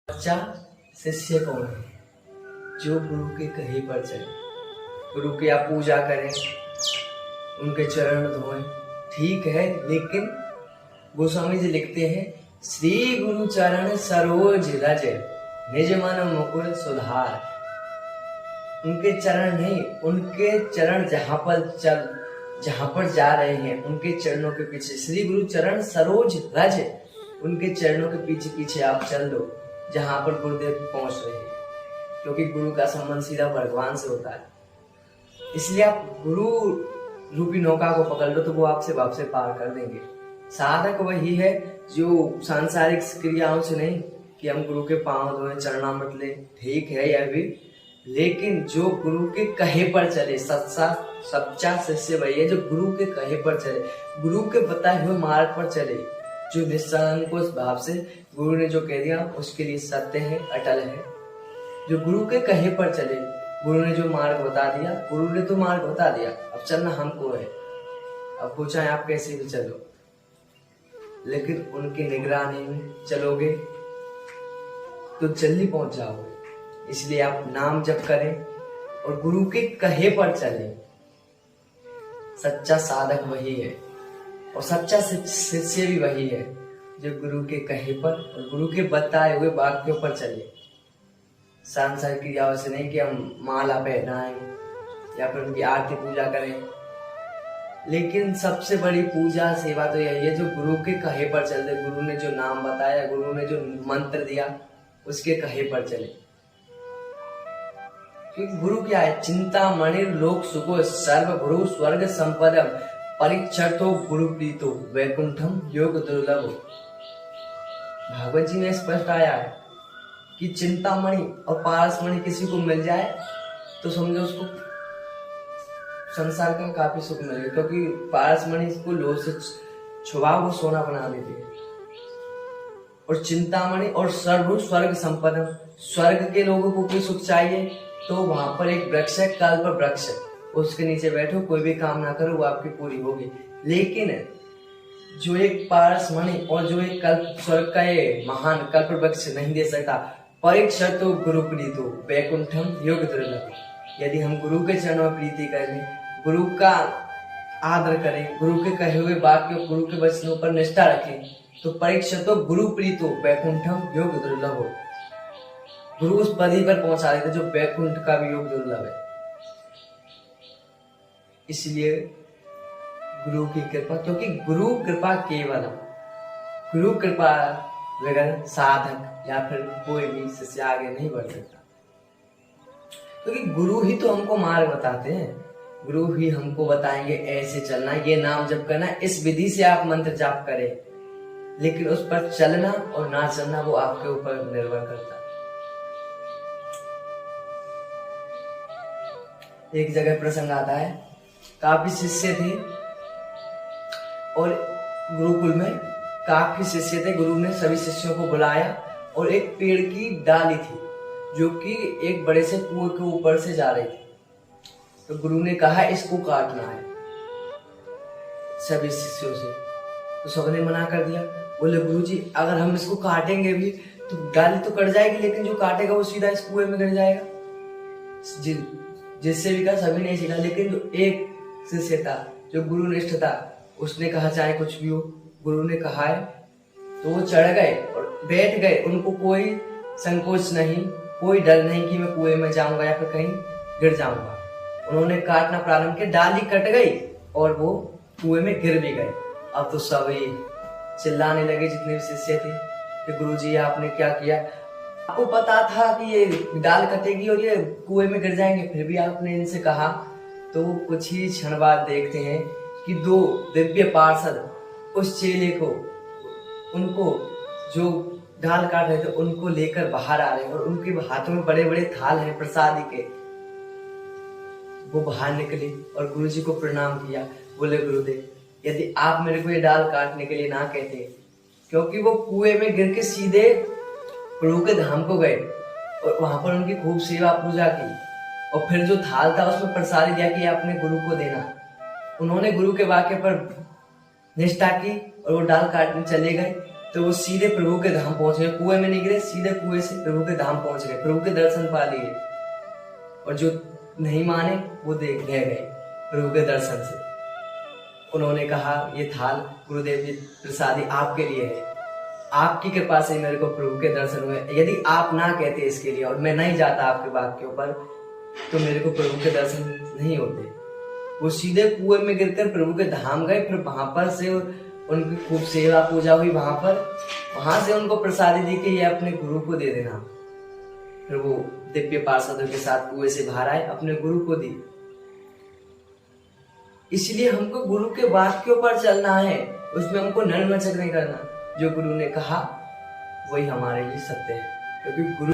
सच्चा शिष्य कौन है? जो गुरु के कहे पर चले। गुरु की आप पूजा करें, उनके चरण धोएं, ठीक है, लेकिन गोस्वामी जी लिखते हैं, श्री गुरु चरण सरोज रज निज मन मुकुर सुधार। उनके चरण नहीं, उनके चरण जहां पर जा रहे हैं, उनके चरणों के पीछे श्री गुरु चरण सरोज रज, उनके चरणों के पीछे पीछे आप चल लो जहां पर गुरुदेव पहुंच रहे हैं, क्योंकि गुरु का संबंध सीधा भगवान से होता है। इसलिए आप गुरु रूपी नौका को पकड़ लो तो वो आपसे भाव से पार कर देंगे। साधक वही है जो सांसारिक क्रियाओं से नहीं कि हम गुरु के पांव धोएं, चरणामृत ले, ठीक है यह भी, लेकिन जो गुरु के कहे पर चले, सच्चा शिष्य वही है जो गुरु के कहे पर चले, गुरु के बताए हुए मार्ग पर चले, जो निस्संकोच भाव से गुरु ने जो कह दिया उसके लिए सत्य है, अटल है। जो गुरु के कहे पर चले, गुरु ने जो मार्ग बता दिया, गुरु ने तो मार्ग बता दिया, अब चलना हमको है। अब वो चाहे आप कैसे भी चलो, लेकिन उनकी निगरानी में चलोगे तो जल्दी पहुंच जाओगे। इसलिए आप नाम जप करें और गुरु के कहे पर चलें। सच्चा साधक वही है और सच्चा शिष्य भी वही है जो गुरु के कहे पर और गुरु के बताए हुए वाक्यों पर चले। सांसारिक क्रियाओं से नहीं कि हम माला पहनाएं या फिर उनकी आरती पूजा करें, लेकिन सबसे बड़ी पूजा सेवा तो यही है जो गुरु के कहे पर चले। गुरु ने जो नाम बताया, गुरु ने जो मंत्र दिया, उसके कहे पर चले। क्योंकि गुरु क्या है? चिंतामणि लोक सुखो सर्व गुरु स्वर्ग संपदम परीक्षतो गुरु प्रीतो वैकुंठम योग दुर्लभ। भागवत जी में स्पष्ट आया है कि चिंतामणि और पारसमणि किसी को मिल जाए तो समझो उसको संसार का काफी सुख मिलेगा, क्योंकि पारसमणि इसको लोह से छुआ वो सोना बना देती है। और चिंतामणि और सर्व स्वर्ग संपदम, स्वर्ग के लोगों को कोई सुख चाहिए तो वहां पर एक वृक्ष है, कल्प वृक्ष, उसके नीचे बैठो, कोई भी काम ना करो, वो आपकी पूरी होगी। लेकिन जो एक पारसमणि और जो एक कल्प स्वर्ग का ये महान कल्प वृक्ष नहीं दे सकता, परीक्षा तो गुरु प्रीतो वैकुंठम योग दुर्लभ। यदि हम गुरु के चरणों में प्रीति करें, गुरु का आदर करें, गुरु के कहे हुए वाक्यों, गुरु के वचनों पर निष्ठा रखें, तो परीक्षा तो गुरु प्रीतो वैकुंठम योग दुर्लभ हो। गुरु उस पदी पर पहुंचा देते जो वैकुंठ का भी योग दुर्लभ है। इसलिए गुरु की कृपा, क्योंकि गुरु कृपा केवल, गुरु कृपा बगैर साधक या फिर कोई भी शिष्य आगे नहीं बढ़ सकता। क्योंकि गुरु ही तो हमको मार्ग बताते हैं, गुरु ही हमको बताएंगे ऐसे चलना, ये नाम जप करना, इस विधि से आप मंत्र जाप करें, लेकिन उस पर चलना और ना चलना वो आपके ऊपर निर्भर करता है। एक जगह प्रसंग आता है, काफी शिष्य थे और गुरुकुल में काफी शिष्य थे। गुरु ने सभी शिष्यों को बुलाया और एक पेड़ की डाली थी जो कि एक बड़े से कुएं के ऊपर से जा रही थी। तो गुरु ने कहा इसको काटना है सभी शिष्यों से, तो सबने मना कर दिया। बोले गुरु जी अगर हम इसको काटेंगे भी तो डाली तो कट जाएगी, लेकिन जो काटेगा वो सीधा इस कुएं में गिर जाएगा। जिससे भी कहा सभी ने सीखा, लेकिन जो एक शिष्य था जो गुरुनिष्ठ था, उसने कहा चाहे कुछ भी हो, गुरु ने कहा है, तो वो चढ़ गए और बैठ गए। उनको कोई संकोच नहीं, कोई डर नहीं कि मैं कुएं में जाऊंगा या फिर कहीं गिर जाऊंगा। उन्होंने काटना प्रारंभ किया, डाली कट गई और वो कुएं में गिर भी गए। अब तो सभी चिल्लाने लगे जितने भी शिष्य थे कि गुरु जी आपने क्या किया, आपको पता था कि ये डाल कटेगी और ये कुएं में गिर जाएंगे, फिर भी आपने इनसे कहा। तो कुछ ही क्षण बाद देखते हैं कि दो दिव्य पार्षद उस चेले को, उनको जो डाल काट रहे थे उनको लेकर बाहर आ रहे हैं और उनके हाथों में बड़े बड़े थाल हैं प्रसादी के। वो बाहर निकले और गुरु जी को प्रणाम किया। बोले गुरुदेव यदि आप मेरे को ये डाल काटने के लिए ना कहते, क्योंकि वो कुएं में गिर के सीधे प्रभु के धाम को गए और वहां पर उनकी खूब सेवा पूजा की और फिर जो थाल था उसमें प्रसादी दिया कि आपने गुरु को देना। उन्होंने गुरु के वाक्य पर निष्ठा की और वो डाल काटने चले गए तो वो सीधे प्रभु के धाम पहुंच गए, कुएं में नहीं गिरे, सीधे कुएं से प्रभु के धाम पहुंच गए, प्रभु के दर्शन पा लिए। और जो नहीं माने वो देख रह गए प्रभु के दर्शन से। उन्होंने कहा, ये थाल गुरुदेव जी प्रसादी आपके लिए है, आपकी कृपा से मेरे को प्रभु के दर्शन हुए। यदि आप ना कहते इसके लिए और मैं नहीं जाता आपके बात के ऊपर, तो मेरे को प्रभु के दर्शन नहीं होते। वो सीधे कुएं में गिरकर प्रभु के धाम गए। फिर वहां पर से उनकी खूब सेवा पूजा हुई। वहां से उनको प्रसादी दी कि ये अपने गुरु को दे देना। फिर वो दिव्य पार्षदों के साथ कुएं से बाहर आए, अपने गुरु को दी। इसलिए हमको गुरु के बात के ऊपर चलना है, उसमें हमको नरमचक नहीं करना। जो गुरु ने कहा वही हमारे लिए सत्य है, क्योंकि गुरु